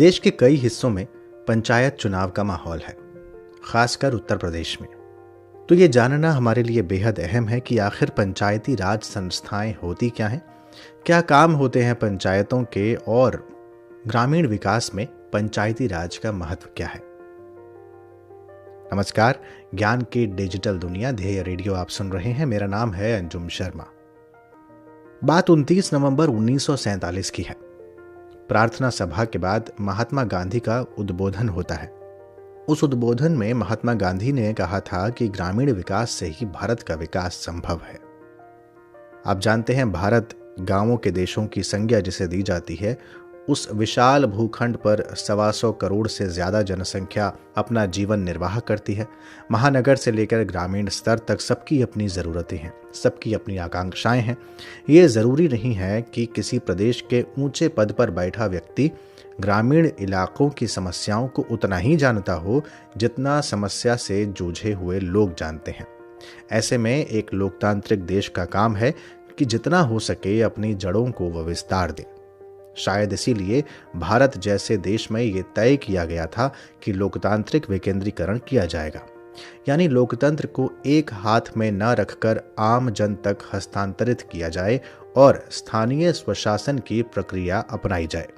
देश के कई हिस्सों में पंचायत चुनाव का माहौल है, खासकर उत्तर प्रदेश में। तो ये जानना हमारे लिए बेहद अहम है कि आखिर पंचायती राज संस्थाएं होती क्या हैं, क्या काम होते हैं पंचायतों के और ग्रामीण विकास में पंचायती राज का महत्व क्या है। नमस्कार, ज्ञान की डिजिटल दुनिया ध्येय रेडियो आप सुन रहे हैं। मेरा नाम है अंजुम शर्मा। बात 29 नवंबर 1947 की है। प्रार्थना सभा के बाद महात्मा गांधी का उद्बोधन होता है। उस उद्बोधन में महात्मा गांधी ने कहा था कि ग्रामीण विकास से ही भारत का विकास संभव है। आप जानते हैं, भारत गांवों के देशों की संज्ञा जिसे दी जाती है, उस विशाल भूखंड पर 125 करोड़ से ज्यादा जनसंख्या अपना जीवन निर्वाह करती है। महानगर से लेकर ग्रामीण स्तर तक सबकी अपनी ज़रूरतें हैं, सबकी अपनी आकांक्षाएं हैं। ये ज़रूरी नहीं है कि किसी प्रदेश के ऊंचे पद पर बैठा व्यक्ति ग्रामीण इलाकों की समस्याओं को उतना ही जानता हो जितना समस्या से जूझे हुए लोग जानते हैं। ऐसे में एक लोकतांत्रिक देश का काम है कि जितना हो सके अपनी जड़ों को वह विस्तार दे। शायद इसीलिए भारत जैसे देश में ये तय किया गया था कि लोकतांत्रिक विकेंद्रीकरण किया जाएगा, यानी लोकतंत्र को एक हाथ में न रखकर आम जन तक हस्तांतरित किया जाए और स्थानीय स्वशासन की प्रक्रिया अपनाई जाए।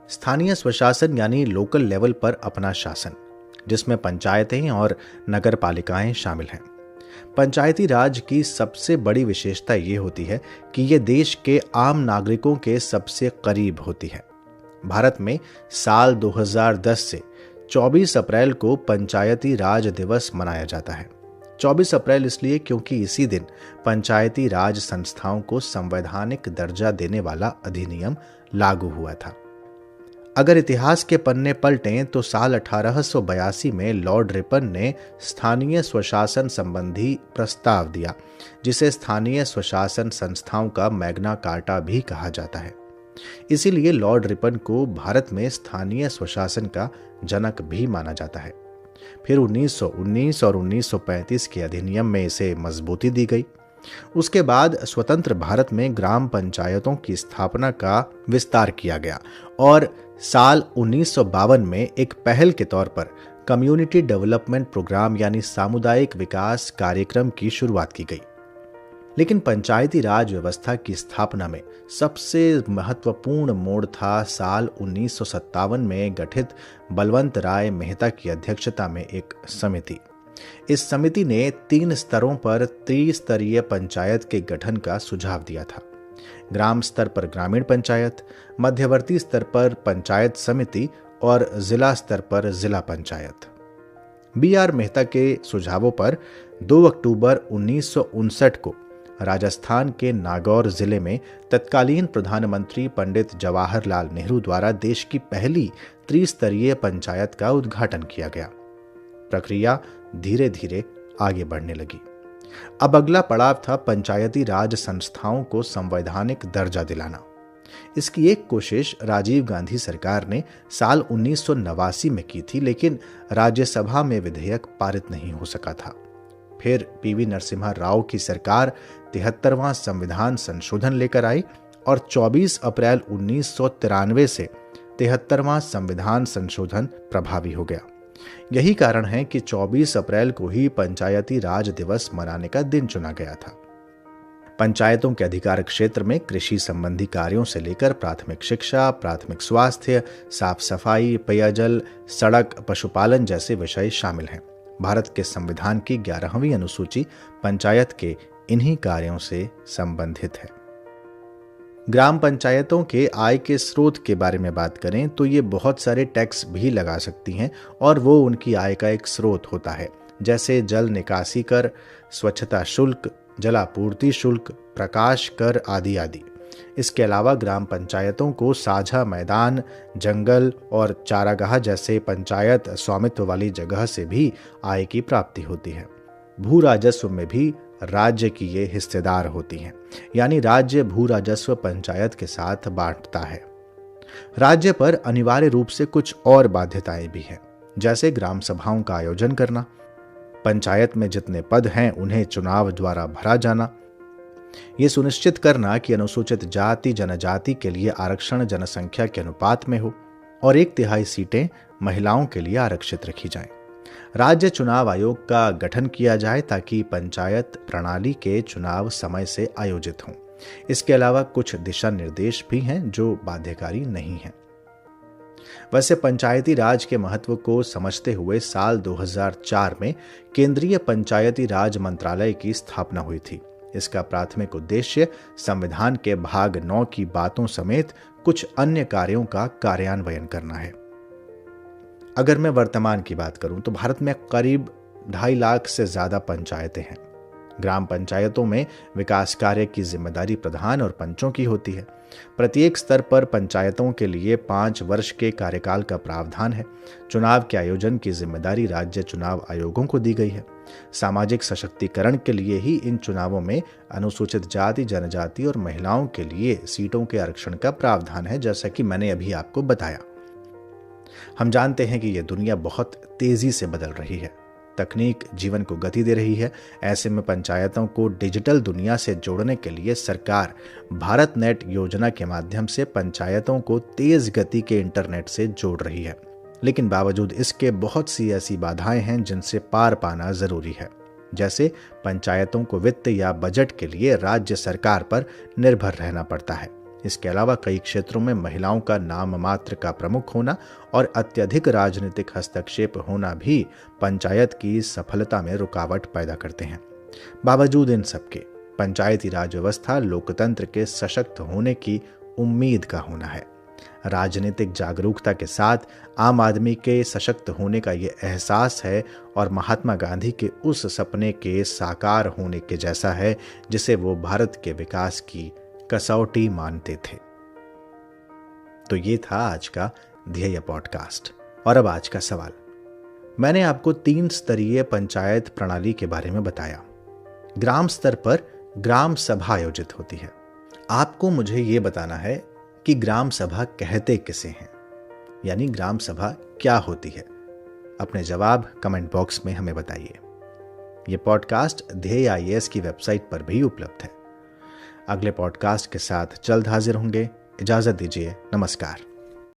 स्थानीय स्वशासन यानी लोकल लेवल पर अपना शासन, जिसमें पंचायतें और नगर पालिकाएं शामिल हैं। पंचायती राज की सबसे बड़ी विशेषता ये होती है कि ये देश के आम नागरिकों के सबसे करीब होती है। भारत में साल 2010 से 24 अप्रैल को पंचायती राज दिवस मनाया जाता है। 24 अप्रैल इसलिए क्योंकि इसी दिन पंचायती राज संस्थाओं को संवैधानिक दर्जा देने वाला अधिनियम लागू हुआ था। अगर इतिहास के पन्ने पलटें तो साल 1882 में लॉर्ड रिपन ने स्थानीय स्वशासन संबंधी प्रस्ताव दिया, जिसे स्थानीय स्वशासन संस्थाओं का मैग्ना कार्टा भी कहा जाता है। इसीलिए लॉर्ड रिपन को भारत में स्थानीय स्वशासन का जनक भी माना जाता है। फिर 1919 और 1935 के अधिनियम में इसे मजबूती दी गई। उसके बाद स्वतंत्र भारत में ग्राम पंचायतों की स्थापना का विस्तार किया गया और साल 1952 में एक पहल के तौर पर कम्युनिटी डेवलपमेंट प्रोग्राम यानी सामुदायिक विकास कार्यक्रम की शुरुआत की गई। लेकिन पंचायती राज व्यवस्था की स्थापना में सबसे महत्वपूर्ण मोड़ था साल 1957 में गठित बलवंत राय मेहता की अध्यक्षता में एक समिति। इस समिति ने 3 स्तरों पर त्रिस्तरीय पंचायत के गठन का सुझाव दिया था। ग्राम स्तर पर ग्रामीण पंचायत, मध्यवर्ती स्तर पर पंचायत समिति और जिला स्तर पर जिला पंचायत। BR मेहता के सुझावों पर 2 अक्टूबर 1959 को राजस्थान के नागौर जिले में तत्कालीन प्रधानमंत्री पंडित जवाहरलाल नेहरू द्वारा देश की पहली त्रिस्तरीय पंचायत का उद्घाटन किया गया। प्रक्रिया धीरे धीरे आगे बढ़ने लगी। अब अगला पड़ाव था पंचायती राज संस्थाओं को संवैधानिक दर्जा दिलाना। इसकी एक कोशिश राजीव गांधी सरकार ने साल 1989 में की थी, लेकिन राज्यसभा में विधेयक पारित नहीं हो सका था। फिर PV नरसिम्हा राव की सरकार 73वां संविधान संशोधन लेकर आई और 24 अप्रैल 1993 से 73वां संविधान संशोधन प्रभावी हो गया। यही कारण है कि 24 अप्रैल को ही पंचायती राज दिवस मनाने का दिन चुना गया था। पंचायतों के अधिकार क्षेत्र में कृषि संबंधी कार्यों से लेकर प्राथमिक शिक्षा, प्राथमिक स्वास्थ्य, साफ सफाई, पेयजल, सड़क, पशुपालन जैसे विषय शामिल हैं। भारत के संविधान की 11वीं अनुसूची पंचायत के इन्हीं कार्यों से संबंधित है। ग्राम पंचायतों के आय के स्रोत के बारे में बात करें तो ये बहुत सारे टैक्स भी लगा सकती हैं और वो उनकी आय का एक स्रोत होता है, जैसे जल निकासी कर, स्वच्छता शुल्क, जलापूर्ति शुल्क, प्रकाश कर आदि आदि। इसके अलावा ग्राम पंचायतों को साझा मैदान, जंगल और चारागाह जैसे पंचायत स्वामित्व वाली जगह से भी आय की प्राप्ति होती है। भू राजस्व में भी राज्य की ये हिस्सेदार होती हैं, यानी राज्य भू राजस्व पंचायत के साथ बांटता है। राज्य पर अनिवार्य रूप से कुछ और बाध्यताएं भी हैं, जैसे ग्राम सभाओं का आयोजन करना, पंचायत में जितने पद हैं उन्हें चुनाव द्वारा भरा जाना, ये सुनिश्चित करना कि अनुसूचित जाति जनजाति के लिए आरक्षण जनसंख्या के अनुपात में हो और 1/3 सीटें महिलाओं के लिए आरक्षित रखी जाएं। राज्य चुनाव आयोग का गठन किया जाए ताकि पंचायत प्रणाली के चुनाव समय से आयोजित हों। इसके अलावा कुछ दिशा निर्देश भी हैं जो बाध्यकारी नहीं हैं। वैसे पंचायती राज के महत्व को समझते हुए साल 2004 में केंद्रीय पंचायती राज मंत्रालय की स्थापना हुई थी। इसका प्राथमिक उद्देश्य संविधान के भाग 9 की बातों समेत कुछ अन्य कार्यों का कार्यान्वयन करना है। अगर मैं वर्तमान की बात करूं तो भारत में करीब 2.5 लाख से ज्यादा पंचायतें हैं। ग्राम पंचायतों में विकास कार्य की जिम्मेदारी प्रधान और पंचों की होती है। प्रत्येक स्तर पर पंचायतों के लिए 5 वर्ष के कार्यकाल का प्रावधान है। चुनाव के आयोजन की जिम्मेदारी राज्य चुनाव आयोगों को दी गई है। सामाजिक सशक्तिकरण के लिए ही इन चुनावों में अनुसूचित जाति, जनजाति और महिलाओं के लिए सीटों के आरक्षण का प्रावधान है, जैसा कि मैंने अभी आपको बताया। हम जानते हैं कि यह दुनिया बहुत तेजी से बदल रही है। तकनीक जीवन को गति दे रही है। ऐसे में पंचायतों को डिजिटल दुनिया से जोड़ने के लिए सरकार भारत नेट योजना के माध्यम से पंचायतों को तेज गति के इंटरनेट से जोड़ रही है। लेकिन बावजूद इसके बहुत सी ऐसी बाधाएं हैं जिनसे पार पाना जरूरी है। जैसे पंचायतों को वित्त या बजट के लिए राज्य सरकार पर निर्भर रहना पड़ता है। इसके अलावा कई क्षेत्रों में महिलाओं का नाम मात्र का प्रमुख होना और अत्यधिक राजनीतिक हस्तक्षेप होना भी पंचायत की सफलता में रुकावट पैदा करते हैं। बावजूद इन सबके पंचायती राज व्यवस्था लोकतंत्र के सशक्त होने की उम्मीद का होना है। राजनीतिक जागरूकता के साथ आम आदमी के सशक्त होने का ये एहसास है और महात्मा गांधी के उस सपने के साकार होने के जैसा है जिसे वो भारत के विकास की कसौटी मानते थे। तो ये था आज का ध्येय पॉडकास्ट। और अब आज का सवाल। मैंने आपको 3 स्तरीय पंचायत प्रणाली के बारे में बताया। ग्राम स्तर पर ग्राम सभा आयोजित होती है। आपको मुझे ये बताना है कि ग्राम सभा कहते किसे हैं, यानी ग्राम सभा क्या होती है। अपने जवाब कमेंट बॉक्स में हमें बताइए। यह पॉडकास्ट ध्येय IAS की वेबसाइट पर भी उपलब्ध है। अगले पॉडकास्ट के साथ जल्द हाजिर होंगे। इजाजत दीजिए। नमस्कार।